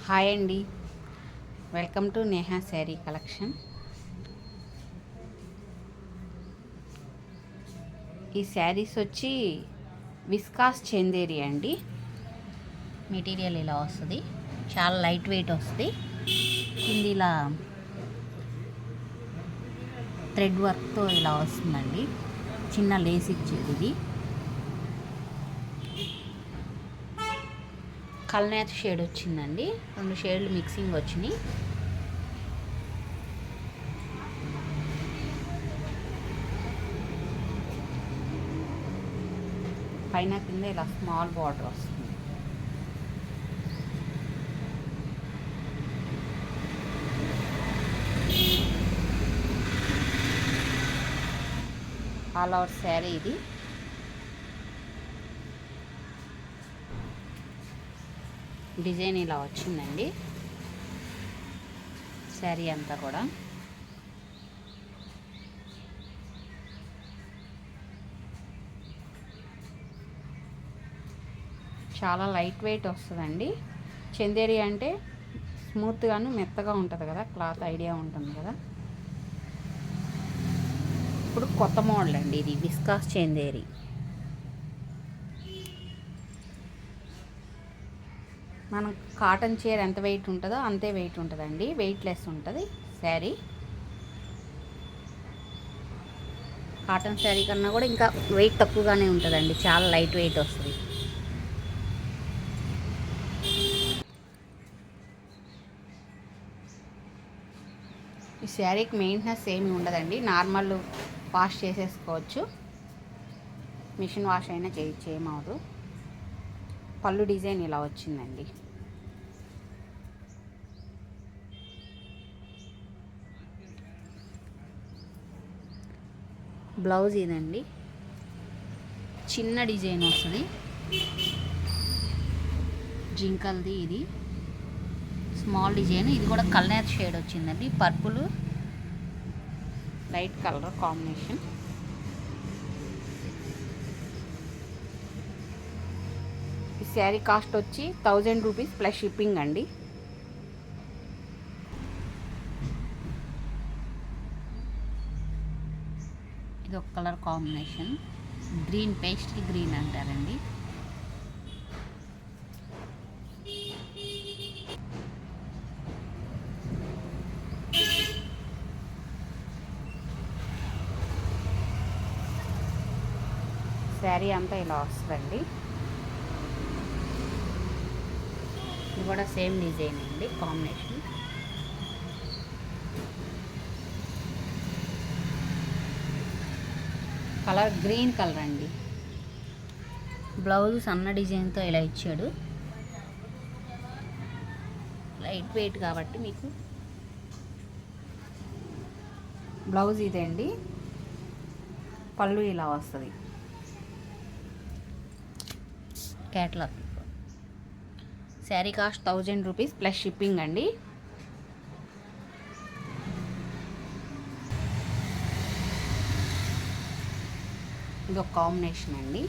Hi అండి, welcome to Neha sari collection. ఈ శారీస్ వచ్చి విస్కాస్ చందేరి అండి. మెటీరియల్ ఇలా వస్తుంది, చాలా లైట్ వెయిట్ వస్తుంది. కింది ఇలా థ్రెడ్ వర్క్తో ఇలా వస్తుందండి, చిన్న లేస్ ఇచ్చేది. ఇది కల్నేత షేడ్ వచ్చిందండి, 2 షేడ్లు మిక్సింగ్ వచ్చినాయి. పైన కింద ఇలా స్మాల్ బార్డర్ వస్తుంది. ఆల్ ఓవర్ శారీ ఇది. డిజైన్ ఇలా వచ్చిందండి శారీ అంతా కూడా. చాలా లైట్ వెయిట్ వస్తుందండి. చందేరి అంటే స్మూత్గాను మెత్తగా ఉంటుంది కదా, క్లాత్ ఐడియా ఉంటుంది కదా. ఇప్పుడు కొత్త మోడల్ అండి ఇది, విస్కాస్ చందేరి. మనం కాటన్ చీర ఎంత వెయిట్ ఉంటుందో అంతే వెయిట్ ఉంటుందండి, వెయిట్లెస్ ఉంటుంది శారీ. కాటన్ శారీ కన్నా కూడా ఇంకా వెయిట్ తక్కువగానే ఉంటుందండి, చాలా లైట్ వెయిట్ వస్తుంది. ఈ శారీకి మెయింటెనెన్స్ ఏమి ఉండదండి, నార్మల్ వాష్ చేసేసుకోవచ్చు, మిషన్ వాష్ అయినా చేయొచ్చు, ఏమవదు. పళ్ళు డిజైన్ ఇలా వచ్చిందండి. బ్లౌజ్ ఇదండి, చిన్న డిజైన్ వస్తుంది, జింకల్ది. ఇది స్మాల్ డిజైన్, ఇది కూడా కల్నేత షేడ్ వచ్చిందండి, పర్పుల్ లైట్ కలర్ కాంబినేషన్. ఈ శారీ కాస్ట్ వచ్చి 1000 రూపీస్ ప్లస్ షిప్పింగ్ అండి. ఇది ఒక colour combination, green, pastel green అంటారండి. శారీ అంతా ఇలా వస్తుందండి. ఇది కూడా సేమ్ డిజైన్ అండి, కాంబినేషన్. కలర్ గ్రీన్ కలర్ అండి. బ్లౌజ్ సన్న డిజైన్తో ఇలా ఇచ్చాడు, లైట్ వెయిట్ కాబట్టి మీకు. బ్లౌజ్ ఇదే అండి, పళ్ళు ఇలా వస్తుంది. Catalogue. Sari cost 1000 rupees plus shipping అండి. ఇది ఒక కాంబినేషన్ అండి.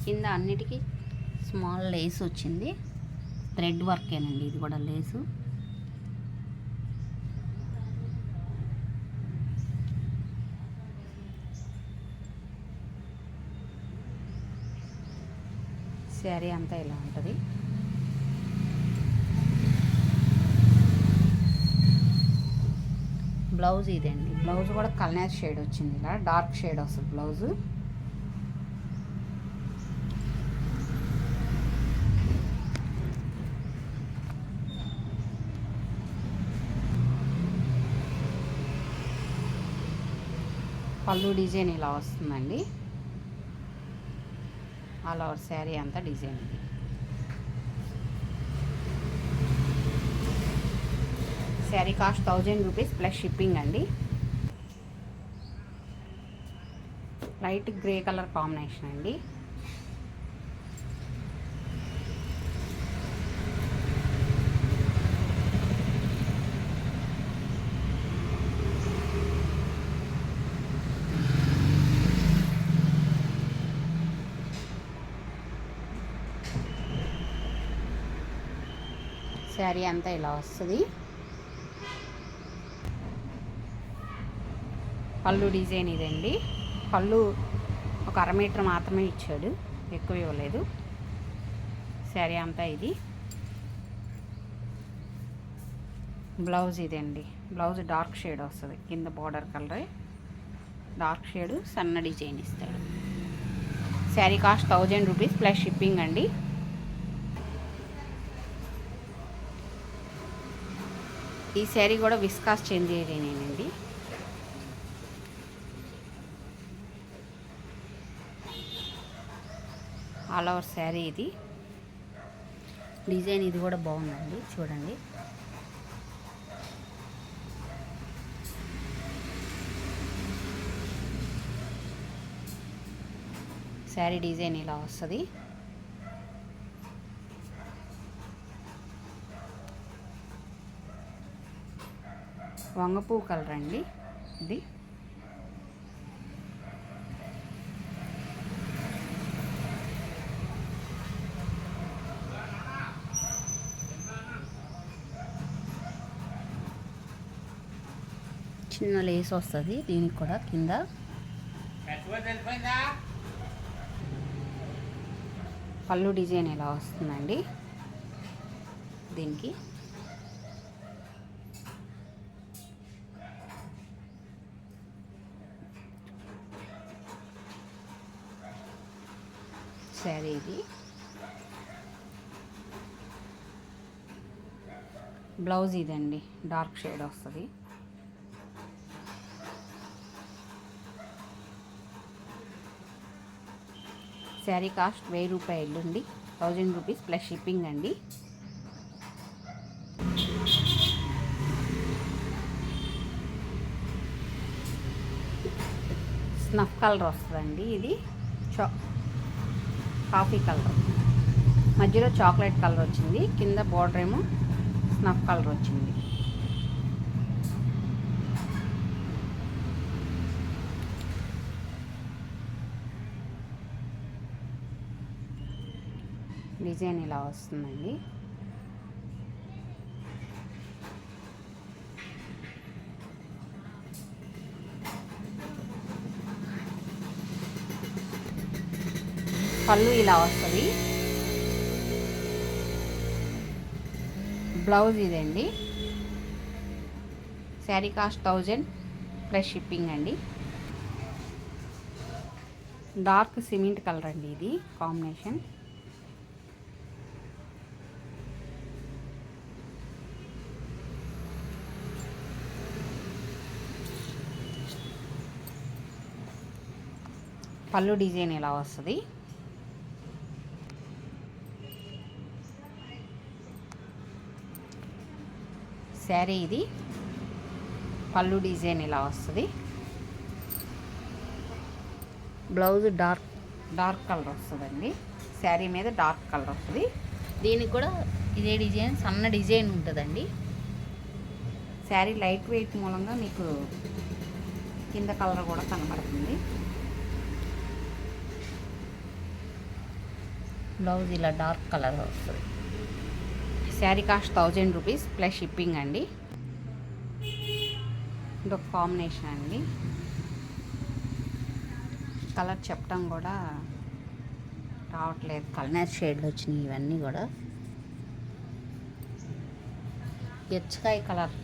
కింద అన్నిటికీ స్మాల్ లేస్ వచ్చింది, థ్రెడ్ వర్కేనండి ఇది కూడా లేసు. శారీ అంతా ఇలా ఉంటుంది. బ్లౌజ్ ఇదండి, బ్లౌజ్ కూడా కల్నేత షేడ్ వచ్చింది, ఇలా డార్క్ షేడ్ వస్తుంది బ్లౌజు. పళ్ళు డిజైన్ ఇలా వస్తుందండి, ఆల్ ఓవర్ శారీ అంతా డిజైన్ ఇది. Sari cost 1000 rupees plus shipping అండి. లైట్ గ్రే కలర్ కాంబినేషన్ అండి. శారీ అంతా ఇలా వస్తుంది. పళ్ళు డిజైన్ ఇదండి. పళ్ళు ఒక 1/2 మీటర్ మాత్రమే ఇచ్చాడు, ఎక్కువ ఇవ్వలేదు. శారీ అంతా ఇది. బ్లౌజ్ ఇదండి. బ్లౌజ్ డార్క్ షేడ్ వస్తుంది, కింద బార్డర్ కలరే డార్క్ షేడ్, సన్న డిజైన్ ఇస్తాడు. Sari cost 1000 rupees plus shipping అండి. ఈ శారీ కూడా విస్కాస్ చందేరినేనండి. ఆల్ ఓవర్ శారీ ఇది. డిజైన్ ఇది కూడా బాగుందండి, చూడండి. శారీ డిజైన్ ఇలా వస్తుంది. వంగపూ కలర్ అండి ఇది. చిన్న లేస్ వస్తుంది దీనికి కూడా కింద. పళ్ళు డిజైన్ ఎలా వస్తుందండి దీనికి. శారీ ఇది. బ్లౌజ్ ఇదండి, డార్క్ షేడ్ వస్తుంది. శారీ కాస్ట్ 1000 రూపాయలు అండి. 1000 రూపీస్ ప్లస్ షిప్పింగ్ అండి. స్నఫ్ కలర్ వస్తుందండి ఇది. కాఫీ కలర్, మధ్యలో చాక్లెట్ కలర్ వచ్చింది, కింద బార్డర్ ఏమో స్నఫ్ కలర్ వచ్చింది. డిజైన్ ఇలా వస్తుందండి. పళ్ళు ఇలా వస్తుంది. బ్లౌజ్ ఇదండి. శారీ కాస్ట్ 1000 ప్లస్ షిప్పింగ్ అండి. డార్క్ సిమెంట్ కలర్ అండి ఇది కాంబినేషన్. పళ్ళు డిజైన్ ఇలా వస్తుంది. శారీ ఇది. పళ్ళు డిజైన్ ఇలా వస్తుంది. బ్లౌజ్ డార్క్ కలర్ వస్తుందండి. శారీ మీద డార్క్ కలర్ వస్తుంది. దీనికి కూడా ఇదే డిజైన్, సన్న డిజైన్ ఉంటుందండి. శారీ లైట్ వెయిట్ మూలంగా మీకు కింద కలర్ కూడా కనబడుతుంది. బ్లౌజ్ ఇలా డార్క్ కలర్ వస్తుంది. Sari cost 1000 rupees plus shipping అండి. ఇదొక కాంబినేషన్ అండి. కలర్ చెప్పడం కూడా రావట్లేదు, కలర్ షేడ్లు వచ్చినాయి ఇవన్నీ కూడా. గెచ్చకాయ కలర్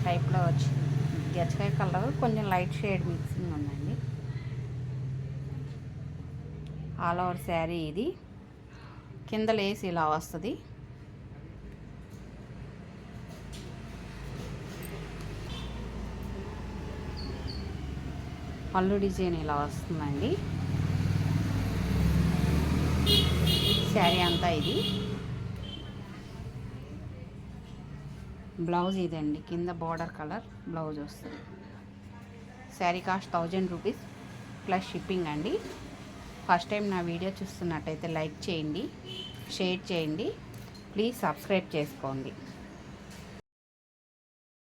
టైప్లో వచ్చింది. గెచ్చకాయ కలర్ కొంచెం లైట్ షేడ్ మిక్సింగ్ ఉందండి. ఆల్ ఓవర్ శారీ ఇది. కింద లేస్ ఇలా వస్తుంది. పళ్ళు డిజైన్ ఇలా వస్తుందండి. శారీ అంతా ఇది. బ్లౌజ్ ఇదండి, కింద బార్డర్ కలర్ బ్లౌజ్ వస్తుంది. Sari cost 1000 rupees plus shipping అండి. ఫస్ట్ టైం నా వీడియో చూస్తున్నట్టయితే లైక్ చేయండి, షేర్ చేయండి, ప్లీజ్ సబ్స్క్రైబ్ చేసుకోండి.